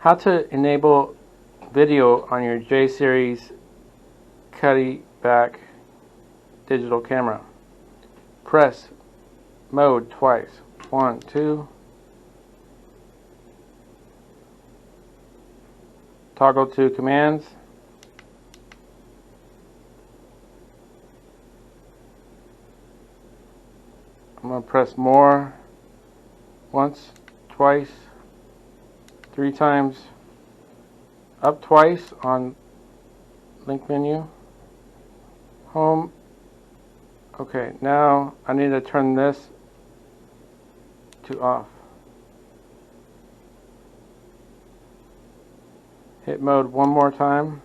How to enable video on your J series Cuddeback digital camera. Press mode twice. 1, 2. Toggle to commands. I'm going to press more once, twice, 3 times, up twice on link menu, home. Okay, now I need to turn this to off. Hit mode one more time.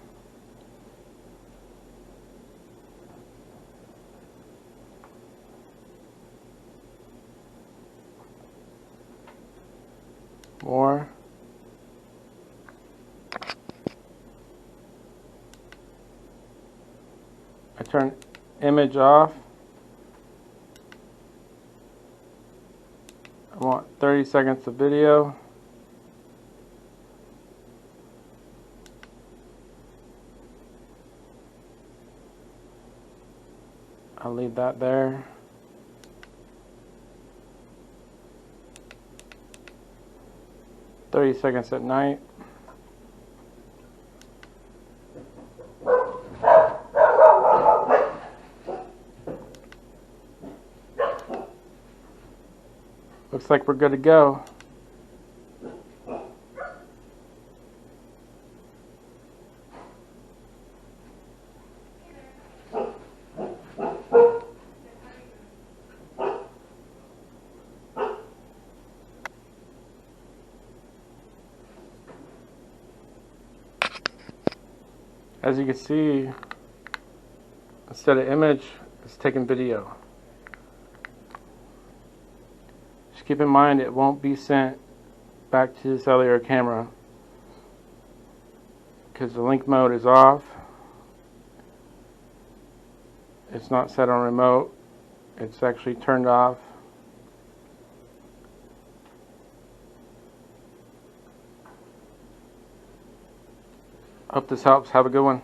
More. I turn image off. I want 30 seconds of video. I'll leave that there. "30 seconds at night." Looks like we're good to go. As you can see, instead of image, it's taking video. Just keep in mind it won't be sent back to the cellular camera because the link mode is off. It's not set on remote. It's actually turned off. Hope this helps. Have a good one.